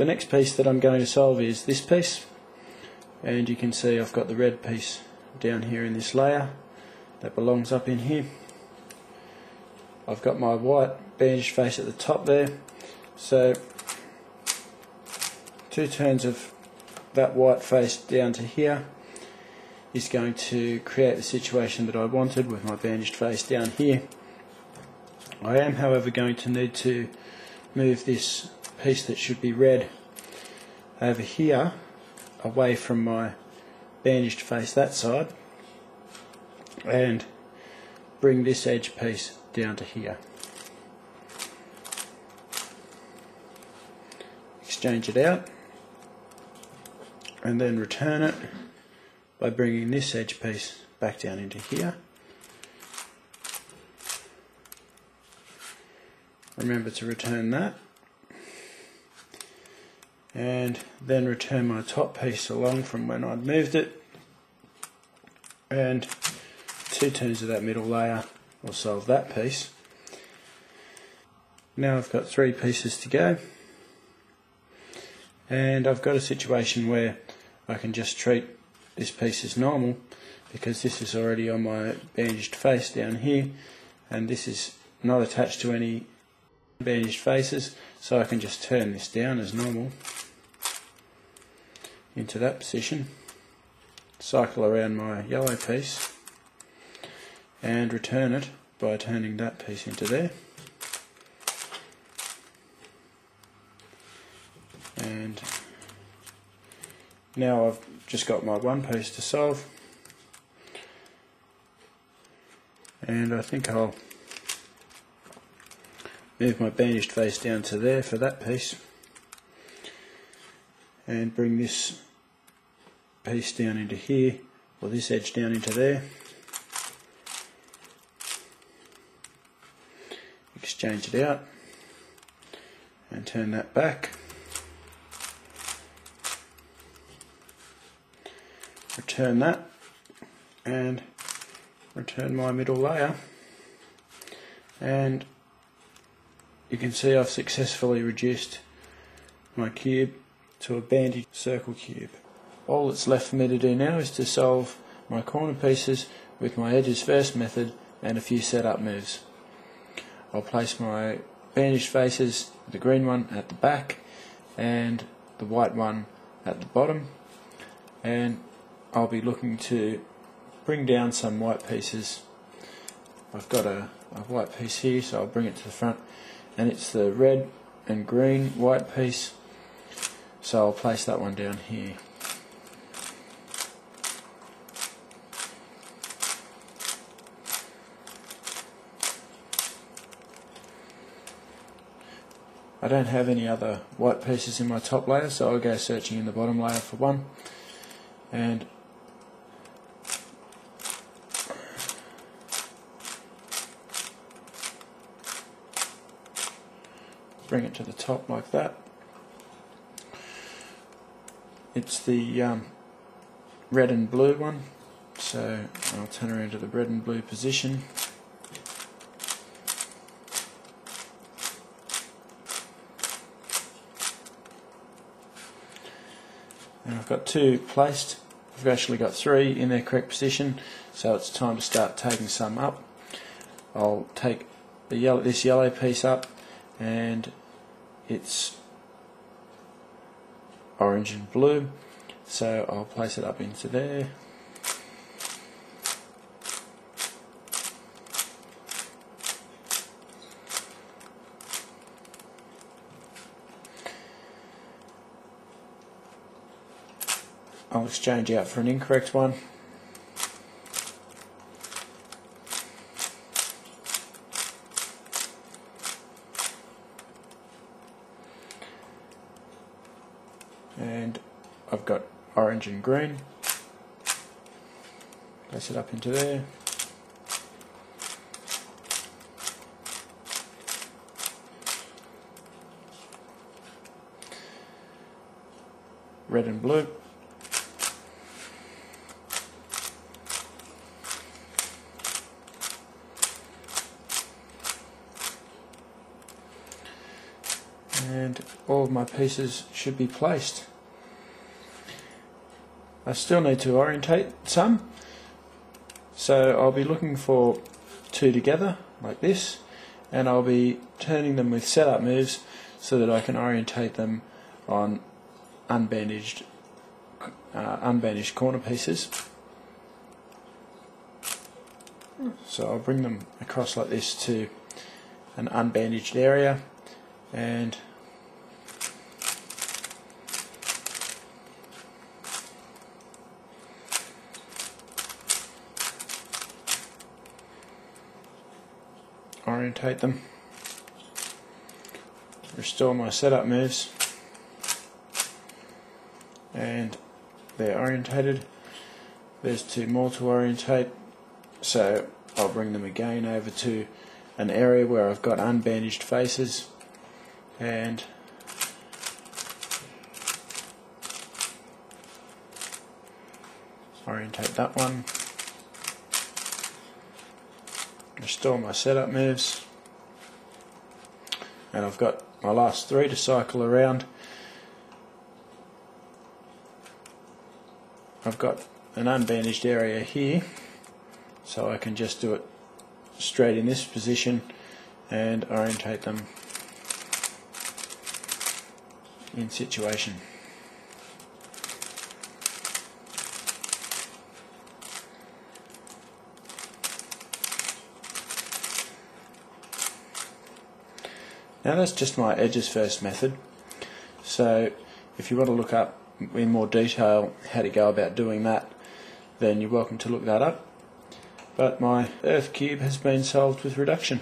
The next piece that I'm going to solve is this piece, and you can see I've got the red piece down here in this layer that belongs up in here. I've got my white bandaged face at the top there, so 2 turns of that white face down to here is going to create the situation that I wanted with my bandaged face down here. I am, however, going to need to move this piece that should be red over here away from my bandaged face that side and bring this edge piece down to here. Exchange it out and then return it by bringing this edge piece back down into here. Remember to return that, and then return my top piece along from when I'd moved it, and 2 turns of that middle layer will solve that piece. Now I've got 3 pieces to go, and I've got a situation where I can just treat this piece as normal because this is already on my bandaged face down here, and this is not attached to any bandaged faces, so I can just turn this down as normal into that position, cycle around my yellow piece and return it by turning that piece into there, and now I've just got my one piece to solve, and I think I'll move my bandaged face down to there for that piece and bring this piece down into here, or this edge down into there. Exchange it out and turn that back. Return that and return my middle layer, and you can see I've successfully reduced my cube to a bandaged circle cube. All that's left for me to do now is to solve my corner pieces with my edges first method and a few setup moves. I'll place my bandaged faces, the green one at the back and the white one at the bottom, and I'll be looking to bring down some white pieces. I've got a white piece here, so I'll bring it to the front, and it's the red and green white piece, so I'll place that one down here. I don't have any other white pieces in my top layer, so I'll go searching in the bottom layer for one, and bring it to the top like that. It's the red and blue one, so I'll turn around to the red and blue position. And I've got 2 placed. I've actually got 3 in their correct position, so it's time to start taking some up. I'll take this yellow piece up, and it's orange and blue, so I'll place it up into there. I'll exchange out for an incorrect one. And I've got orange and green. Place it up into there. Red and blue. And all all of my pieces should be placed. I still need to orientate some, so I'll be looking for two together like this, and I'll be turning them with setup moves so that I can orientate them on unbandaged corner pieces. So I'll bring them across like this to an unbandaged area and orientate them, restore my setup moves, and they're orientated. There's two more to orientate, so I'll bring them again over to an area where I've got unbandaged faces and orientate that one. Restore my setup moves, and I've got my last three to cycle around. I've got an unbandaged area here, so I can just do it straight in this position and orientate them in situation. Now that's just my edges first method, so if you want to look up in more detail how to go about doing that, then you're welcome to look that up. But my earth cube has been solved with reduction.